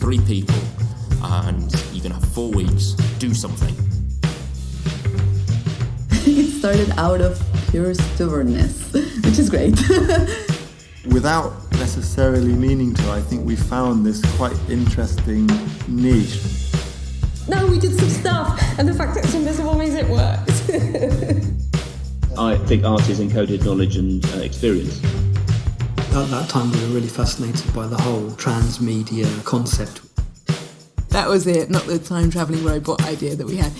3 people, and you're going to have 4 weeks, do something. It started out of pure stubbornness, which is great. Without necessarily meaning to, I think we found this quite interesting niche. No, we did some stuff, and the fact that it's invisible means it worked. I think art is encoded knowledge and experience. At that time, we were really fascinated by the whole transmedia concept. That was it, not the time-travelling robot idea that we had.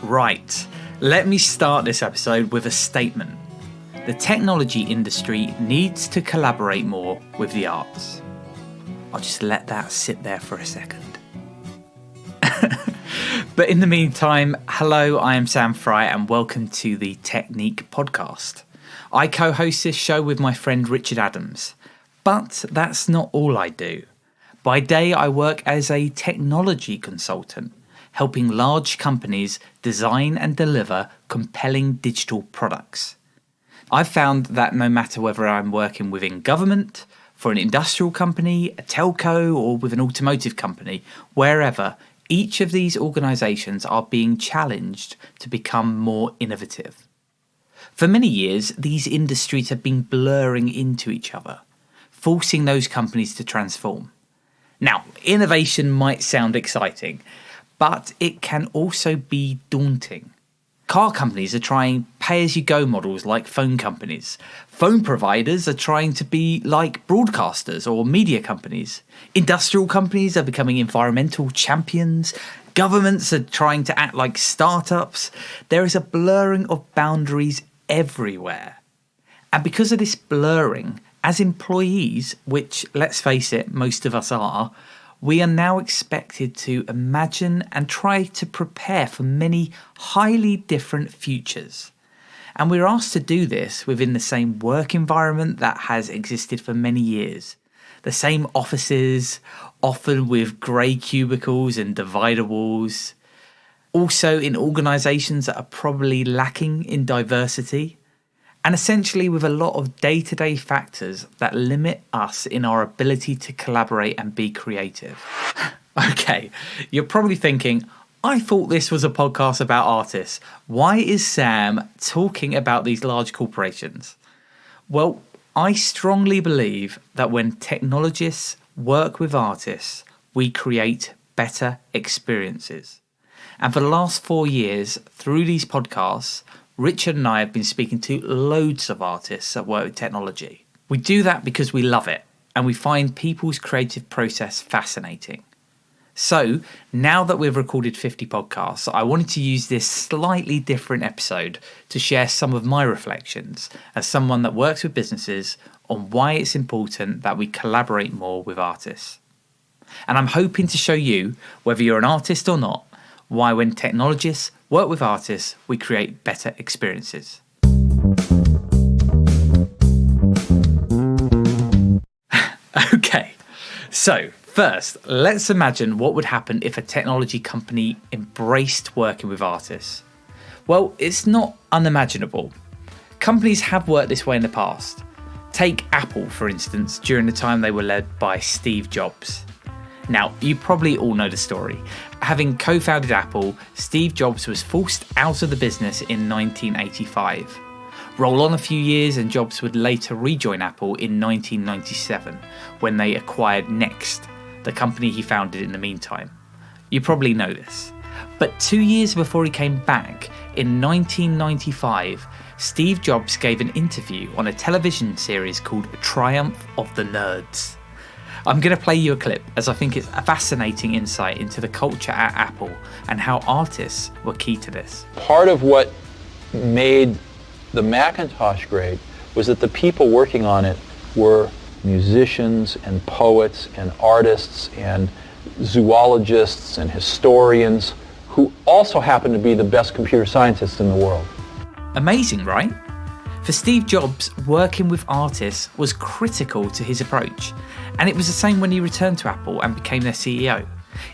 Right, let me start this episode with a statement. The technology industry needs to collaborate more with the arts. I'll just let that sit there for a second. But in the meantime, hello, I am Sam Fry and welcome to the Technique podcast. I co-host this show with my friend Richard Adams, but that's not all I do. By day, I work as a technology consultant, helping large companies design and deliver compelling digital products. I've found that no matter whether I'm working within government, for an industrial company, a telco, or with an automotive company, wherever, each of these organisations are being challenged to become more innovative. For many years, these industries have been blurring into each other, forcing those companies to transform. Now, innovation might sound exciting, but it can also be daunting. Car companies are trying pay-as-you-go models like phone companies. Phone providers are trying to be like broadcasters or media companies. Industrial companies are becoming environmental champions. Governments are trying to act like startups. There is a blurring of boundaries everywhere. And because of this blurring, as employees, which, let's face it, most of us are, we are now expected to imagine and try to prepare for many highly different futures. And we're asked to do this within the same work environment that has existed for many years. The same offices, often with grey cubicles and divider walls. Also in organisations that are probably lacking in diversity. And essentially with a lot of day-to-day factors that limit us in our ability to collaborate and be creative. Okay, you're probably thinking, I thought this was a podcast about artists. Why is Sam talking about these large corporations? Well, I strongly believe that when technologists work with artists, we create better experiences. And for the last 4 years, through these podcasts, Richard and I have been speaking to loads of artists that work with technology. We do that because we love it and we find people's creative process fascinating. So now that we've recorded 50 podcasts, I wanted to use this slightly different episode to share some of my reflections as someone that works with businesses on why it's important that we collaborate more with artists. And I'm hoping to show you, whether you're an artist or not, why when technologists work with artists, we create better experiences. Okay, so first, let's imagine what would happen if a technology company embraced working with artists. Well, it's not unimaginable. Companies have worked this way in the past. Take Apple, for instance, during the time they were led by Steve Jobs. Now, you probably all know the story. Having co-founded Apple, Steve Jobs was forced out of the business in 1985. Roll on a few years and Jobs would later rejoin Apple in 1997 when they acquired Next, the company he founded in the meantime. You probably know this. But 2 years before he came back, in 1995, Steve Jobs gave an interview on a television series called Triumph of the Nerds. I'm going to play you a clip as I think it's a fascinating insight into the culture at Apple and how artists were key to this. Part of what made the Macintosh great was that the people working on it were musicians and poets and artists and zoologists and historians who also happened to be the best computer scientists in the world. Amazing, right? For Steve Jobs, working with artists was critical to his approach, and it was the same when he returned to Apple and became their CEO.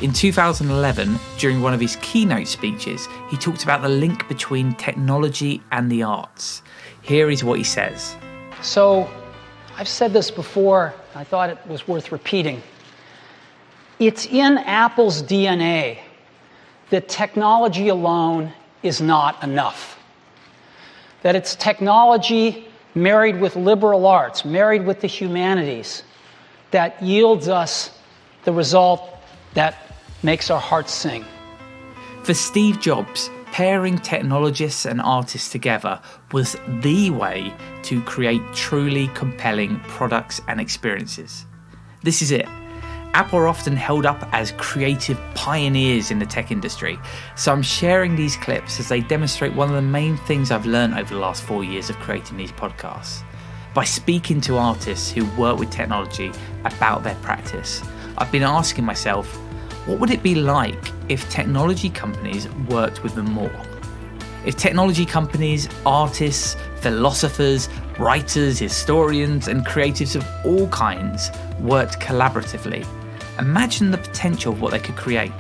In 2011, during one of his keynote speeches, he talked about the link between technology and the arts. Here is what he says. So, I've said this before, I thought it was worth repeating. It's in Apple's DNA that technology alone is not enough. That it's technology married with liberal arts, married with the humanities, that yields us the result that makes our hearts sing. For Steve Jobs, pairing technologists and artists together was the way to create truly compelling products and experiences. This is it. Apple are often held up as creative pioneers in the tech industry, so I'm sharing these clips as they demonstrate one of the main things I've learned over the last 4 years of creating these podcasts. By speaking to artists who work with technology about their practice, I've been asking myself, what would it be like if technology companies worked with them more? If technology companies, artists, philosophers, writers, historians, and creatives of all kinds worked collaboratively, imagine the potential of what they could create.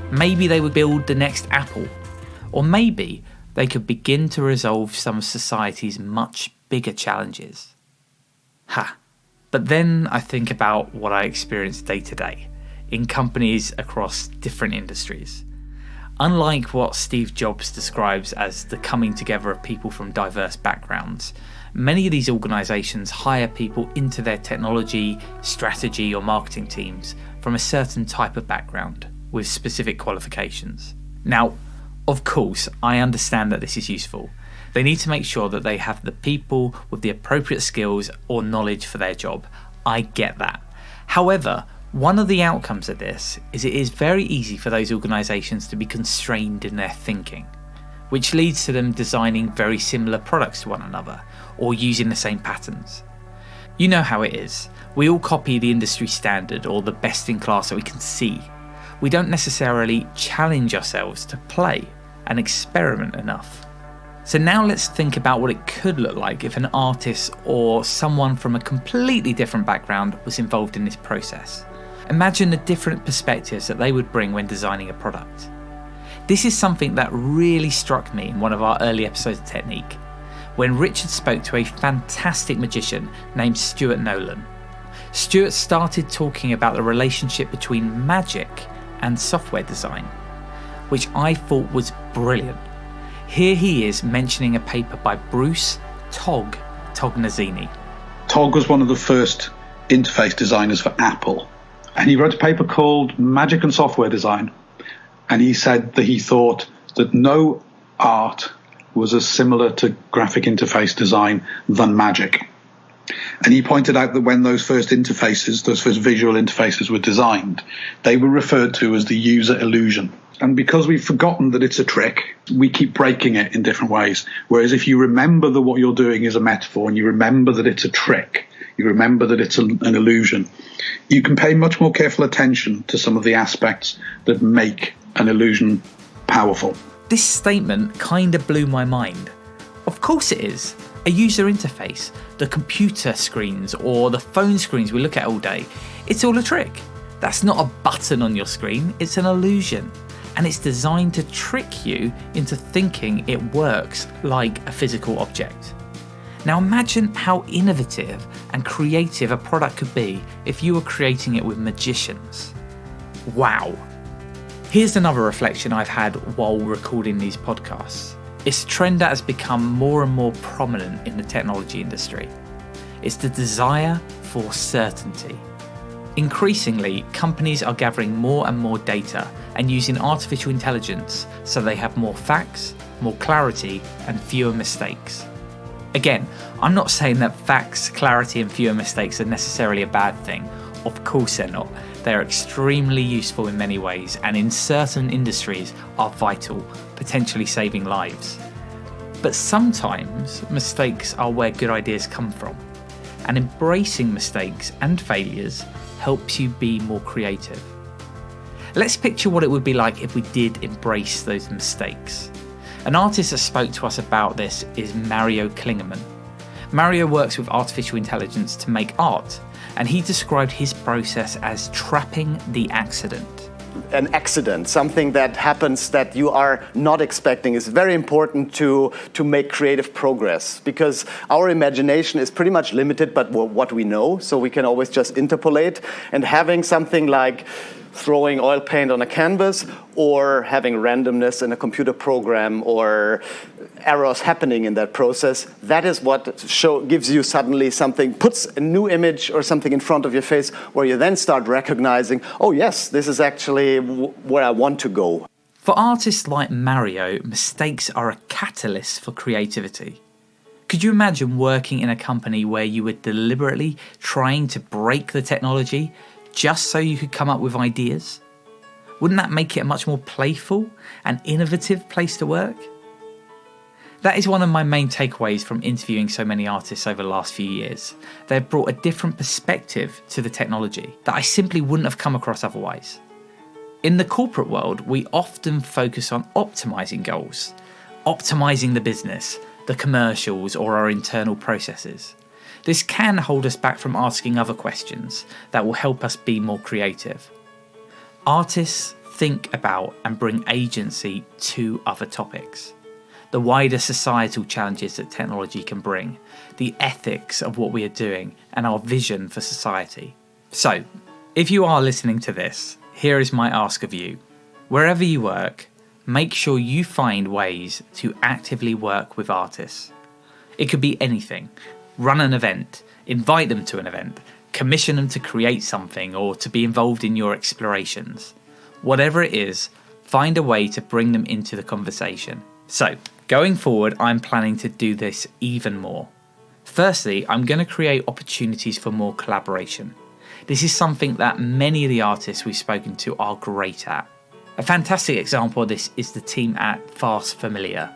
Maybe they would build the next Apple, or maybe they could begin to resolve some of society's much bigger challenges. But then I think about what I experience day to day in companies across different industries. Unlike what Steve Jobs describes as the coming together of people from diverse backgrounds, many of these organisations hire people into their technology, strategy or marketing teams from a certain type of background with specific qualifications. Now, of course, I understand that this is useful. They need to make sure that they have the people with the appropriate skills or knowledge for their job. I get that. However, one of the outcomes of this is it is very easy for those organisations to be constrained in their thinking, which leads to them designing very similar products to one another or using the same patterns. You know how it is. We all copy the industry standard or the best in class that we can see. We don't necessarily challenge ourselves to play and experiment enough. So now let's think about what it could look like if an artist or someone from a completely different background was involved in this process. Imagine the different perspectives that they would bring when designing a product. This is something that really struck me in one of our early episodes of Technique, when Richard spoke to a fantastic magician named Stuart Nolan. Stuart started talking about the relationship between magic and software design, which I thought was brilliant. Here he is mentioning a paper by Bruce Tognazini. Tog was one of the first interface designers for Apple. And he wrote a paper called Magic and Software Design. And he said that he thought that no art was as similar to graphic interface design than magic. And he pointed out that when those first interfaces, those first visual interfaces were designed, they were referred to as the user illusion. And because we've forgotten that it's a trick, we keep breaking it in different ways. Whereas if you remember that what you're doing is a metaphor and you remember that it's a trick, you remember that it's an illusion, you can pay much more careful attention to some of the aspects that make an illusion powerful. This statement kind of blew my mind. Of course it is. A user interface, the computer screens or the phone screens we look at all day, it's all a trick. That's not a button on your screen, it's an illusion. And it's designed to trick you into thinking it works like a physical object. Now imagine how innovative and creative a product could be if you were creating it with magicians. Wow. Here's another reflection I've had while recording these podcasts. It's a trend that has become more and more prominent in the technology industry. It's the desire for certainty. Increasingly, companies are gathering more and more data and using artificial intelligence so they have more facts, more clarity, and fewer mistakes. Again, I'm not saying that facts, clarity, and fewer mistakes are necessarily a bad thing. Of course they're not. They're extremely useful in many ways, and in certain industries are vital, potentially saving lives. But sometimes mistakes are where good ideas come from, and embracing mistakes and failures helps you be more creative. Let's picture what it would be like if we did embrace those mistakes. An artist that spoke to us about this is Mario Klingerman. Mario works with artificial intelligence to make art, and he described his process as trapping the accident. an accident, something that happens that you are not expecting, is very important to make creative progress, because our imagination is pretty much limited by what we know, so we can always just interpolate, and having something like throwing oil paint on a canvas or having randomness in a computer program or errors happening in that process, that is what gives you suddenly something, puts a new image or something in front of your face where you then start recognizing, oh yes, this is actually where I want to go. For artists like Mario, mistakes are a catalyst for creativity. Could you imagine working in a company where you were deliberately trying to break the technology just so you could come up with ideas? Wouldn't that make it a much more playful and innovative place to work? That is one of my main takeaways from interviewing so many artists over the last few years. They've brought a different perspective to the technology that I simply wouldn't have come across otherwise. In the corporate world, we often focus on optimizing goals, optimizing the business, the commercials, or our internal processes. This can hold us back from asking other questions that will help us be more creative. Artists think about and bring agency to other topics. The wider societal challenges that technology can bring, the ethics of what we are doing, and our vision for society. So, if you are listening to this, here is my ask of you. Wherever you work, make sure you find ways to actively work with artists. It could be anything. Run an event, invite them to an event, commission them to create something or to be involved in your explorations. Whatever it is, find a way to bring them into the conversation. So, going forward, I'm planning to do this even more. Firstly, I'm going to create opportunities for more collaboration. This is something that many of the artists we've spoken to are great at. A fantastic example of this is the team at Fast Familiar.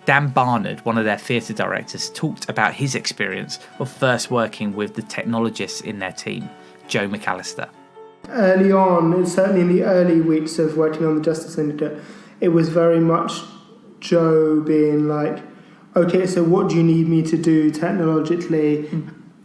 Dan Barnard, one of their theatre directors, talked about his experience of first working with the technologists in their team, Joe McAllister. Early on, certainly in the early weeks of working on the Justice Syndicate, it was very much Joe being like, okay, so what do you need me to do technologically?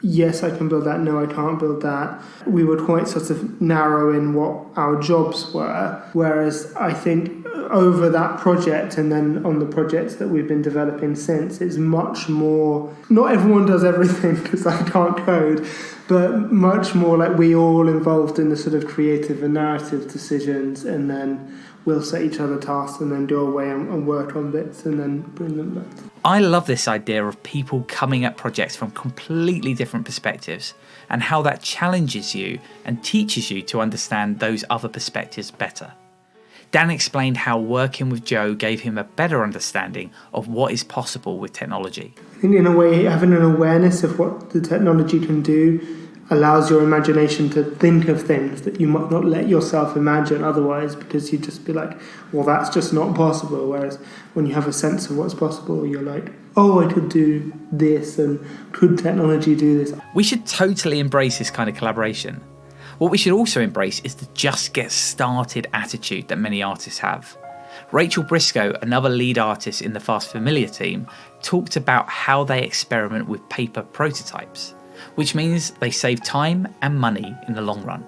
Yes, I can build that. No, I can't build that. We would quite sort of narrow in what our jobs were. Whereas I think over that project and then on the projects that we've been developing since, it's much more, not everyone does everything because I can't code, but much more like we all involved in the sort of creative and narrative decisions, and then we'll set each other tasks and then go away and work on bits and then bring them back. I love this idea of people coming at projects from completely different perspectives and how that challenges you and teaches you to understand those other perspectives better. Dan explained how working with Joe gave him a better understanding of what is possible with technology. I think in a way, having an awareness of what the technology can do allows your imagination to think of things that you might not let yourself imagine otherwise, because you'd just be like, well, that's just not possible. Whereas when you have a sense of what's possible, you're like, oh, I could do this, and could technology do this? We should totally embrace this kind of collaboration. What we should also embrace is the just get started attitude that many artists have. Rachel Briscoe, another lead artist in the Fast Familiar team, talked about how they experiment with paper prototypes, which means they save time and money in the long run.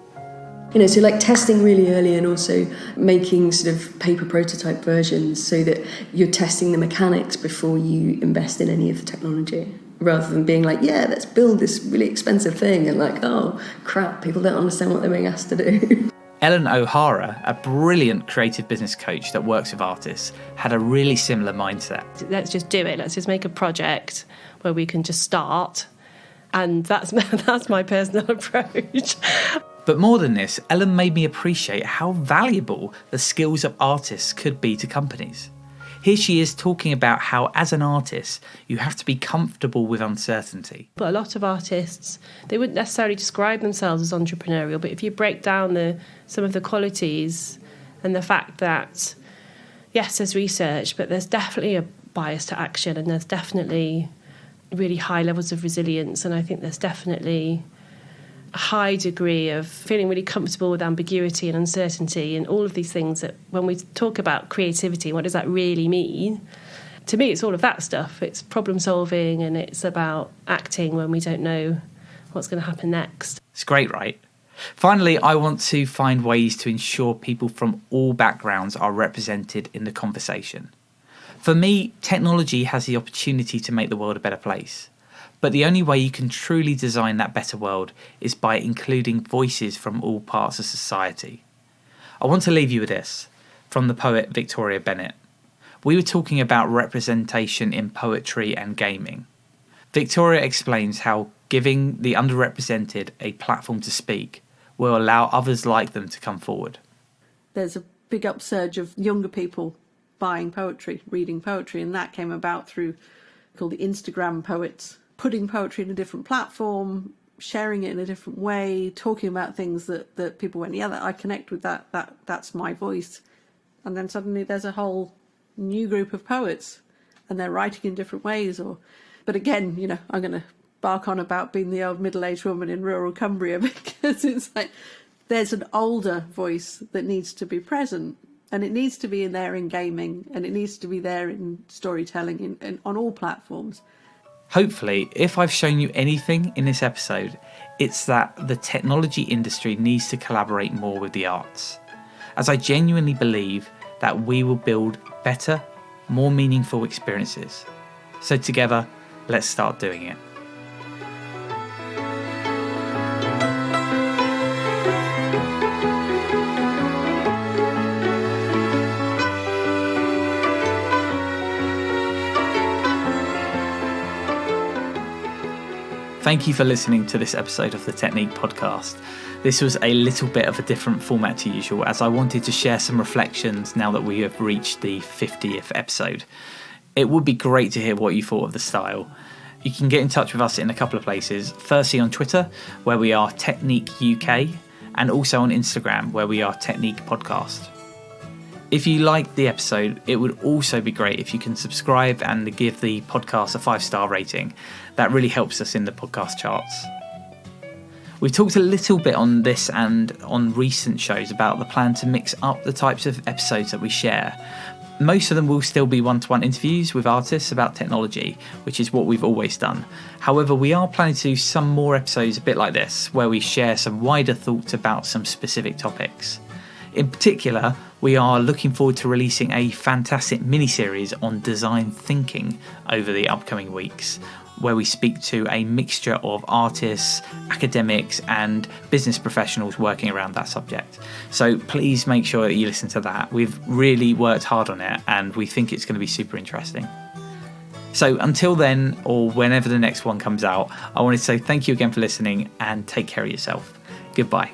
You know, so like testing really early and also making sort of paper prototype versions so that you're testing the mechanics before you invest in any of the technology, rather than being like, yeah, let's build this really expensive thing and like, oh, crap, people don't understand what they're being asked to do. Ellen O'Hara, a brilliant creative business coach that works with artists, had a really similar mindset. Let's just do it. Let's just make a project where we can just start. And that's my personal approach. But more than this, Ellen made me appreciate how valuable the skills of artists could be to companies. Here she is talking about how, as an artist, you have to be comfortable with uncertainty. But a lot of artists, they wouldn't necessarily describe themselves as entrepreneurial, but if you break down some of the qualities and the fact that, yes, there's research, but there's definitely a bias to action, and there's definitely really high levels of resilience, and I think there's definitely a high degree of feeling really comfortable with ambiguity and uncertainty and all of these things that when we talk about creativity, what does that really mean? To me, it's all of that stuff. It's problem solving, and it's about acting when we don't know what's going to happen next. It's great, right? Finally, I want to find ways to ensure people from all backgrounds are represented in the conversation. For me, technology has the opportunity to make the world a better place. But the only way you can truly design that better world is by including voices from all parts of society. I want to leave you with this, from the poet Victoria Bennett. We were talking about representation in poetry and gaming. Victoria explains how giving the underrepresented a platform to speak will allow others like them to come forward. There's a big upsurge of younger people buying poetry, reading poetry, and that came about through called the Instagram poets, putting poetry in a different platform, sharing it in a different way, talking about things that people went, yeah, I connect with that's my voice. And then suddenly there's a whole new group of poets and they're writing in different ways. But again, I'm going to bark on about being the old middle-aged woman in rural Cumbria, because it's like there's an older voice that needs to be present, and it needs to be in there in gaming, and it needs to be there in storytelling on all platforms. Hopefully, if I've shown you anything in this episode, it's that the technology industry needs to collaborate more with the arts, as I genuinely believe that we will build better, more meaningful experiences. So together, let's start doing it. Thank you for listening to this episode of the Technique Podcast. This was a little bit of a different format to usual, as I wanted to share some reflections now that we have reached the 50th episode. It would be great to hear what you thought of the style. You can get in touch with us in a couple of places. Firstly on Twitter, where we are Technique UK, and also on Instagram, where we are Technique Podcast. If you liked the episode, it would also be great if you can subscribe and give the podcast a 5-star rating. That really helps us in the podcast charts. We talked a little bit on this and on recent shows about the plan to mix up the types of episodes that we share. Most of them will still be one-to-one interviews with artists about technology, which is what we've always done. However, we are planning to do some more episodes a bit like this, where we share some wider thoughts about some specific topics. In particular, we are looking forward to releasing a fantastic mini-series on design thinking over the upcoming weeks, where we speak to a mixture of artists, academics and business professionals working around that subject. So please make sure that you listen to that. We've really worked hard on it and we think it's going to be super interesting. So until then, or whenever the next one comes out, I want to say thank you again for listening and take care of yourself. Goodbye.